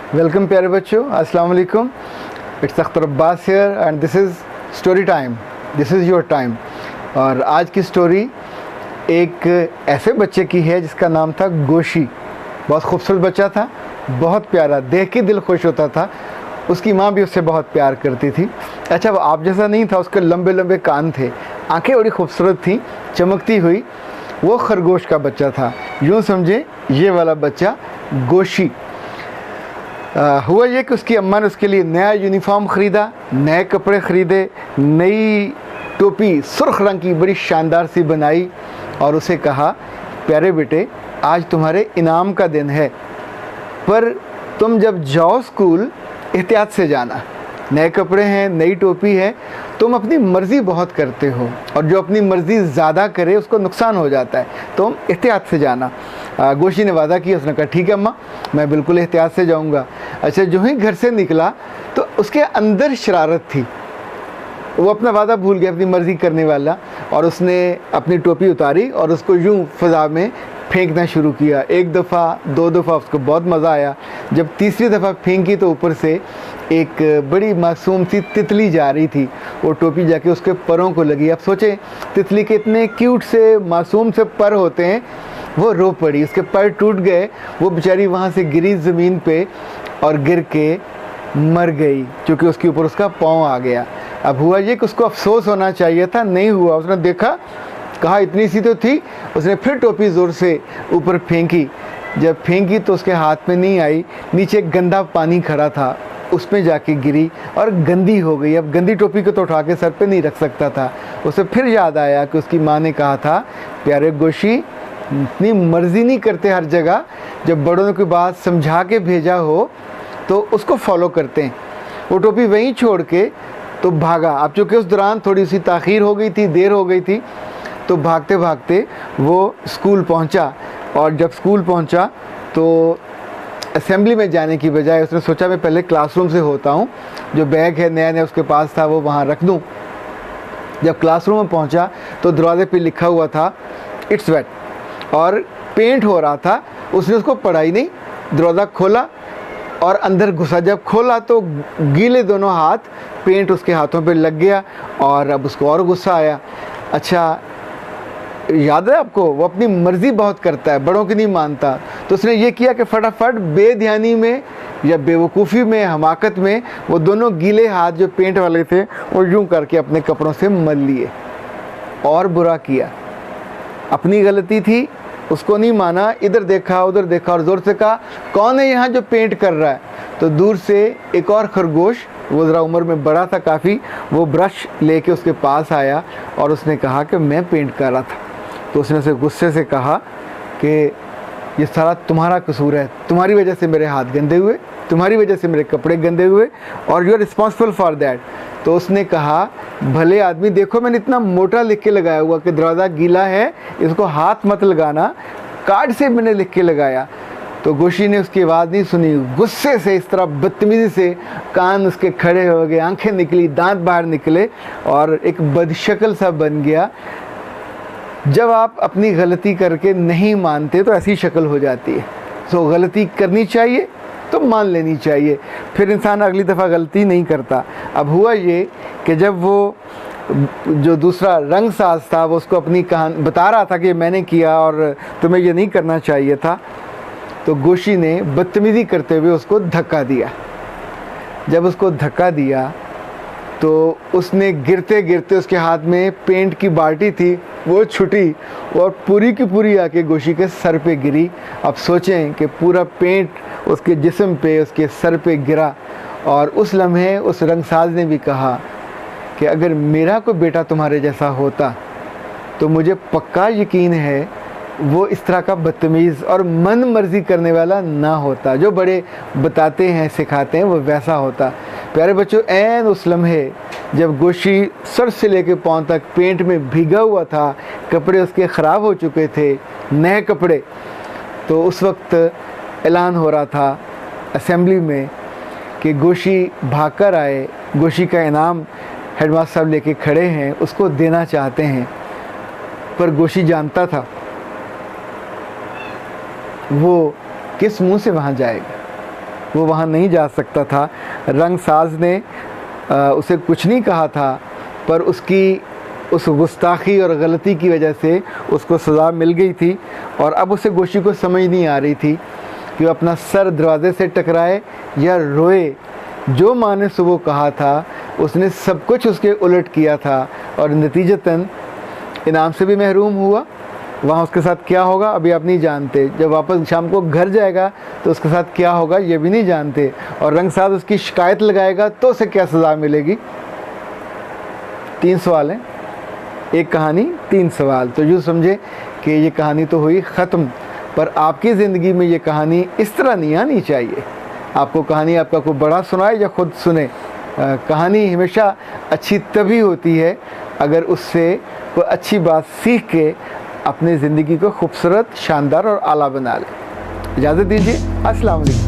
Welcome प्यारे बच्चों, अस्सलाम वालेकुम। It's Akhtar Abbas here and this is story time, this is your time. और आज की स्टोरी एक ऐसे बच्चे की है जिसका नाम था गोशी। बहुत खूबसूरत बच्चा था, बहुत प्यारा, देख के दिल खुश होता था। उसकी माँ भी उससे बहुत प्यार करती थी। अच्छा, वो आप जैसा नहीं था, उसके लंबे लंबे कान थे, आंखें बड़ी खूबसूरत थी, चमकती हुई। वो खरगोश का बच्चा था, यूँ समझे ये वाला बच्चा गोशी। हुआ ये कि उसकी अम्मा ने उसके लिए नया यूनिफॉर्म ख़रीदा, नए कपड़े ख़रीदे, नई टोपी सुर्ख रंग की बड़ी शानदार सी बनाई और उसे कहा, प्यारे बेटे आज तुम्हारे इनाम का दिन है, पर तुम जब जाओ स्कूल एहतियात से जाना। नए कपड़े हैं, नई टोपी है, तुम अपनी मर्ज़ी बहुत करते हो और जो अपनी मर्ज़ी ज़्यादा करे उसको नुकसान हो जाता है, तुम एहतियात से जाना। गोशी ने वादा किया, उसने कहा ठीक है अम्मा, मैं बिल्कुल एहतियात से जाऊंगा। अच्छा, जो ही घर से निकला तो उसके अंदर शरारत थी, वो अपना वादा भूल गया, अपनी मर्ज़ी करने वाला, और उसने अपनी टोपी उतारी और उसको यूं फ़िज़ा में फेंकना शुरू किया। एक दफ़ा, दो दफ़ा, उसको बहुत मज़ा आया। जब तीसरी दफ़ा फेंकी तो ऊपर से एक बड़ी मासूम सी तितली जा रही थी, वो टोपी जाके उसके परों को लगी। अब सोचें, तितली के इतने क्यूट से मासूम से पर होते हैं। वो रो पड़ी, उसके पर टूट गए, वो बेचारी वहाँ से गिरी ज़मीन पे और गिर के मर गई, क्योंकि उसके ऊपर उसका पाँव आ गया। अब हुआ ये कि उसको अफसोस होना चाहिए था, नहीं हुआ। उसने देखा, कहा इतनी सी तो थी, उसने फिर टोपी ज़ोर से ऊपर फेंकी। जब फेंकी तो उसके हाथ में नहीं आई, नीचे गंदा पानी खड़ा था, उसमें जाके गिरी और गंदी हो गई। अब गंदी टोपी को तो उठा के सर पे नहीं रख सकता था। उसे फिर याद आया कि उसकी माँ ने कहा था, प्यारे गोशी इतनी मर्ज़ी नहीं करते हर जगह, जब बड़ों ने कोई बात समझा के भेजा हो तो उसको फॉलो करते हैं। वो टोपी वहीं छोड़ के तो भागा। अब चूँकि उस दौरान थोड़ी सी ताख़ीर हो गई थी, देर हो गई थी, तो भागते भागते वो स्कूल पहुंचा। और जब स्कूल पहुंचा तो असेंबली में जाने की बजाय उसने सोचा मैं पहले क्लासरूम से होता हूं, जो बैग है नया नया उसके पास था वो वहां रख दूं। जब क्लासरूम में पहुंचा तो दरवाजे पे लिखा हुआ था इट्स वेट, और पेंट हो रहा था। उसने उसको पढ़ा ही नहीं, दरवाज़ा खोला और अंदर घुसा। जब खोला तो गीले दोनों हाथ, पेंट उसके हाथों पे लग गया और अब उसको और गुस्सा आया। अच्छा, याद है आपको, वो अपनी मर्ज़ी बहुत करता है, बड़ों की नहीं मानता। तो उसने ये किया कि फटाफट बेध्यानी में या बेवकूफ़ी में, हमाकत में, वो दोनों गीले हाथ जो पेंट वाले थे वो यूं करके अपने कपड़ों से मल लिए और बुरा किया। अपनी गलती थी, उसको नहीं माना, इधर देखा उधर देखा और ज़ोर से कहा, कौन है यहाँ जो पेंट कर रहा है? तो दूर से एक और खरगोश, वो ज़रा उम्र में बड़ा था काफ़ी, वो ब्रश लेके उसके पास आया और उसने कहा कि मैं पेंट कर रहा था। तो उसने उसे गुस्से से कहा कि ये सारा तुम्हारा कसूर है, तुम्हारी वजह से मेरे हाथ गंदे हुए, तुम्हारी वजह से मेरे कपड़े गंदे हुए और you are responsible for that. तो उसने कहा, भले आदमी, देखो मैंने इतना मोटा लिख के लगाया हुआ कि दरवाज़ा गीला है, इसको हाथ मत लगाना, कार्ड से मैंने लिख के लगाया। तो गोशी ने उसकी आवाज़ नहीं सुनी, गुस्से से इस तरह बदतमीज़ी से कान उसके खड़े हो गए, आंखें निकली, दांत बाहर निकले और एक बदशक्ल सा बन गया। जब आप अपनी गलती करके नहीं मानते तो ऐसी शक्ल हो जाती है। सो गलती करनी चाहिए तो मान लेनी चाहिए, फिर इंसान अगली दफ़ा गलती नहीं करता। अब हुआ ये कि जब वो जो दूसरा रंग साज था वो उसको अपनी कहानी बता रहा था कि मैंने किया और तुम्हें ये नहीं करना चाहिए था, तो गोशी ने बदतमीज़ी करते हुए उसको धक्का दिया। जब उसको धक्का दिया तो उसने गिरते गिरते, उसके हाथ में पेंट की बाल्टी थी, वो छुटी और पूरी की पूरी आके गोशी के सर पे गिरी। अब सोचें कि पूरा पेंट उसके जिस्म पे, उसके सर पे गिरा। और उस लम्हे उस रंगसाज ने भी कहा कि अगर मेरा कोई बेटा तुम्हारे जैसा होता तो मुझे पक्का यकीन है वो इस तरह का बदतमीज़ और मन मर्ज़ी करने वाला ना होता। जो बड़े बताते हैं, सिखाते हैं, वो वैसा होता। प्यारे बच्चों, ऐन उस लम्हे जब गोशी सर से लेके पाँव तक पेंट में भीगा हुआ था, कपड़े उसके ख़राब हो चुके थे, नए कपड़े, तो उस वक्त ऐलान हो रहा था असेंबली में कि गोशी भाग कर आए, गोशी का इनाम हेडमास्टर साहब लेके खड़े हैं, उसको देना चाहते हैं। पर गोशी जानता था वो किस मुंह से वहाँ जाएगा। वो वहाँ नहीं जा सकता था। रंगसाज ने उसे कुछ नहीं कहा था, पर उसकी उस गुस्ताखी और गलती की वजह से उसको सज़ा मिल गई थी। और अब उसे गोशी को समझ नहीं आ रही थी कि वो अपना सर दरवाजे से टकराए या रोए। जो माँ ने सुबह कहा था उसने सब कुछ उसके उलट किया था और नतीजतन इनाम से भी महरूम हुआ। वहाँ उसके साथ क्या होगा अभी आप नहीं जानते। जब वापस शाम को घर जाएगा तो उसके साथ क्या होगा ये भी नहीं जानते। और रंगसाज उसकी शिकायत लगाएगा तो उसे क्या सज़ा मिलेगी। 3 सवाल हैं, एक कहानी 3 सवाल। तो यूँ समझे कि ये कहानी तो हुई ख़त्म, पर आपकी ज़िंदगी में ये कहानी इस तरह नहीं आनी चाहिए। आपको कहानी आपका कोई बड़ा सुनाए या खुद सुने। कहानी हमेशा अच्छी तभी होती है अगर उससे कोई अच्छी बात सीख के अपनी ज़िंदगी को खूबसूरत, शानदार और आला बना ले। इजाज़त दीजिए। अस्सलाम वालेकुम।